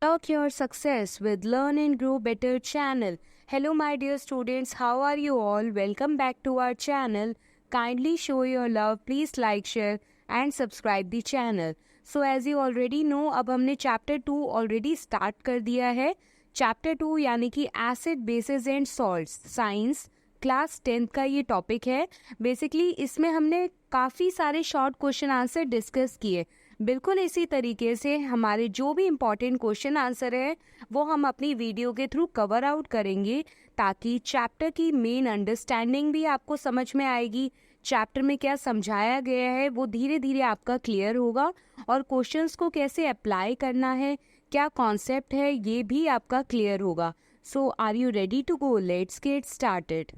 Unlock your success with Learn and Grow Better channel. Hello my dear students, how are you all? Welcome back to our channel. Kindly show your love, please like, share and subscribe the channel. So as you already know, अब हमने chapter 2 already start कर दिया है. Chapter 2 यानी कि acid basis and salts, science class 10th का ये topic है. बेसिकली इसमें हमने काफ़ी सारे शॉर्ट क्वेश्चन आंसर डिस्कस किए. बिल्कुल इसी तरीके से हमारे जो भी इम्पॉर्टेंट क्वेश्चन आंसर है वो हम अपनी वीडियो के थ्रू कवर आउट करेंगे, ताकि चैप्टर की मेन अंडरस्टैंडिंग भी आपको समझ में आएगी. चैप्टर में क्या समझाया गया है वो धीरे धीरे आपका क्लियर होगा, और क्वेश्चंस को कैसे अप्लाई करना है, क्या कॉन्सेप्ट है, ये भी आपका क्लियर होगा. So are you ready to go? Let's get started.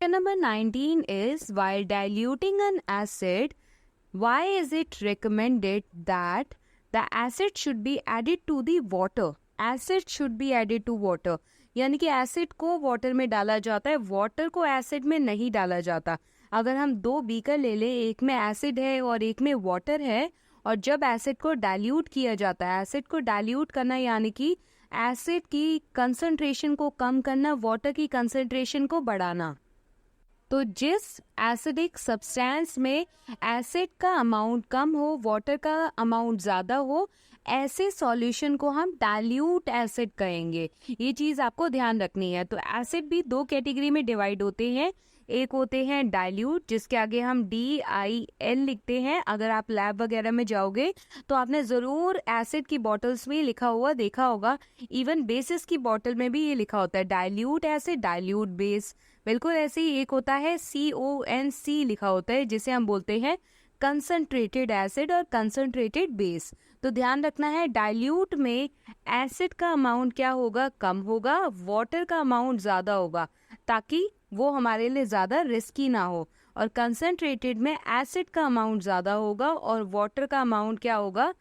Question number 19 is, while diluting an acid, why is it recommended that the acid should be added to the water? Acid should be added to water. यानी कि acid को water में डाला जाता है, water को acid में नहीं डाला जाता. अगर हम दो बीकर ले लें, एक में एसिड है और एक में वाटर है, और जब एसिड को डाइल्यूट किया जाता है, एसिड को डाइल्यूट करना यानी कि एसिड की कंसंट्रेशन को कम करना, वाटर की कंसंट्रेशन को बढ़ाना. तो जिस एसिडिक सब्सटेंस में एसिड का अमाउंट कम हो, वाटर का अमाउंट ज़्यादा हो, ऐसे सॉल्यूशन को हम डाइल्यूट एसिड कहेंगे. ये चीज़ आपको ध्यान रखनी है. तो एसिड भी दो कैटेगरी में डिवाइड होते हैं. एक होते हैं डाइल्यूट, जिसके आगे हम DIL लिखते हैं. अगर आप लैब वगैरह में जाओगे तो आपने ज़रूर एसिड की बॉटल्स में लिखा हुआ देखा होगा. इवन बेसिस की बॉटल में भी ये लिखा होता है, डाइल्यूट एसिड, डाइल्यूट बेस. बिल्कुल ऐसे ही एक होता है CONC लिखा होता है, जिसे हम बोलते हैं कंसंट्रेटेड एसिड और कंसंट्रेटेड बेस. तो ध्यान रखना है, डाइल्यूट में एसिड का अमाउंट क्या होगा? कम होगा. वाटर का अमाउंट ज़्यादा होगा, ताकि वो हमारे लिए ज़्यादा रिस्की ना हो. और कंसंट्रेटेड में एसिड का अमाउंट ज़्यादा होगा और वाटर का अमाउंट क्या होगा?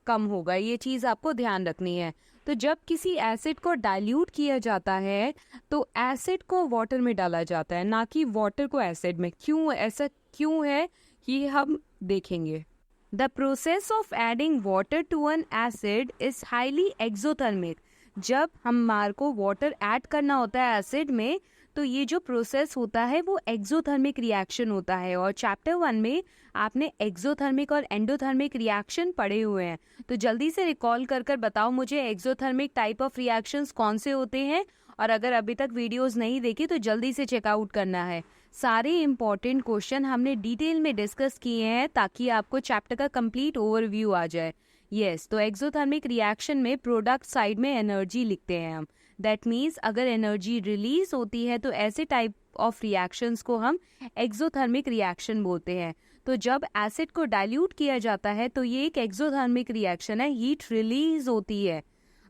कम होगा. ये चीज़ आपको ध्यान रखनी है. तो जब किसी एसिड को डाइल्यूट किया जाता है तो एसिड को वाटर में डाला जाता है, ना कि वाटर को एसिड में. क्यों ऐसा क्यों है ये हम देखेंगे. The process of adding water to an acid is highly exothermic. जब हमारे को वाटर ऐड करना होता है एसिड में, तो ये जो प्रोसेस होता है वो एक्सोथर्मिक रिएक्शन होता है. और चैप्टर 1 में आपने एक्सोथर्मिक और एंडोथर्मिक रिएक्शन पढ़े हुए हैं. तो जल्दी से रिकॉल कर कर बताओ मुझे, एक्सोथर्मिक टाइप ऑफ रिएक्शंस कौन से होते हैं. और अगर अभी तक वीडियोस नहीं देखी तो जल्दी से चेकआउट करना है. सारे इंपॉर्टेंट क्वेश्चन हमने डिटेल में डिस्कस किए हैं, ताकि आपको चैप्टर का कंप्लीट ओवरव्यू आ जाए. यस, तो एक्सोथर्मिक रिएक्शन में प्रोडक्ट साइड में एनर्जी लिखते हैं हम. दैट मीन्स अगर एनर्जी रिलीज होती है तो ऐसे टाइप ऑफ रिएक्शंस को हम एक्सोथर्मिक रिएक्शन बोलते हैं. तो जब एसिड को डाइल्यूट किया जाता है तो ये एक एक्सोथर्मिक रिएक्शन है, हीट रिलीज होती है.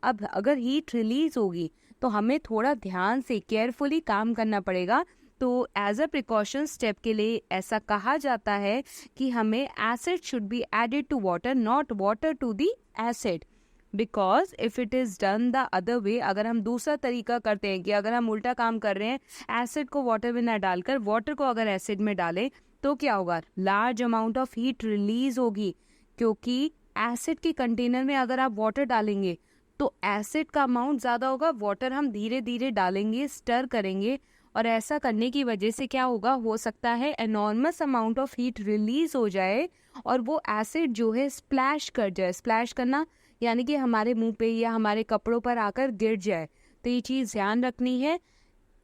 अब अगर हीट रिलीज होगी तो हमें थोड़ा ध्यान से केयरफुली काम करना पड़ेगा. तो एज अ प्रिकॉशन स्टेप के लिए ऐसा कहा जाता है कि हमें acid should be added to water, not water to the acid. Because if it is done the other way, अगर हम दूसरा तरीका करते हैं कि अगर हम उल्टा काम कर रहे हैं, एसिड को वाटर में ना डालकर वाटर को अगर एसिड में डालें, तो क्या होगा? Large amount of heat release होगी. क्योंकि एसिड के कंटेनर में अगर आप वाटर डालेंगे तो एसिड का अमाउंट ज़्यादा होगा, वाटर हम धीरे धीरे डालेंगे, स्टर करेंगे, और ऐसा करने की वजह से क्या होगा? हो सकता है enormous amount of heat release हो जाए और वो एसिड जो है स्प्लैश कर जाए. स्प्लैश करना यानी कि हमारे मुंह पे या हमारे कपड़ों पर आकर गिर जाए. तो ये चीज़ ध्यान रखनी है,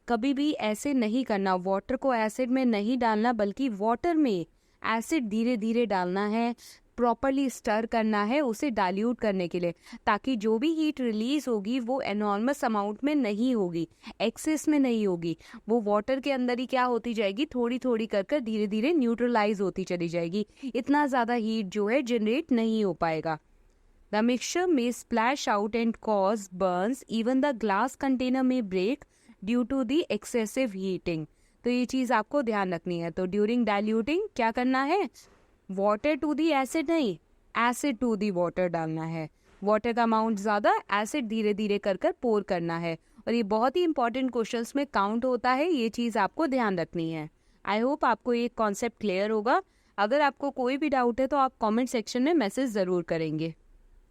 कभी भी ऐसे नहीं करना. वाटर को एसिड में नहीं डालना, बल्कि वाटर में एसिड धीरे धीरे डालना है, प्रॉपरली स्टर करना है उसे डाइल्यूट करने के लिए, ताकि जो भी हीट रिलीज होगी वो एनॉर्मस अमाउंट में नहीं होगी, एक्सेस में नहीं होगी. वो वाटर के अंदर ही क्या होती जाएगी? थोड़ी थोड़ी कर कर धीरे धीरे न्यूट्रलाइज होती चली जाएगी. इतना ज़्यादा हीट जो है जनरेट नहीं हो पाएगा. The mixture may splash out and cause burns. Even the glass container may break due to the excessive heating. तो ये चीज़ आपको ध्यान रखनी है. तो ड्यूरिंग डाइल्यूटिंग क्या करना है? वाटर टू दी एसिड नहीं, एसिड टू दी वाटर डालना है. वाटर का अमाउंट ज़्यादा, एसिड धीरे धीरे कर कर पोर करना है. और ये बहुत ही इंपॉर्टेंट क्वेश्चंस में काउंट होता है, ये चीज़ आपको ध्यान रखनी है. आई होप आपको ये कॉन्सेप्ट क्लियर होगा. अगर आपको कोई भी डाउट है तो आप कमेंट सेक्शन में मैसेज ज़रूर करेंगे।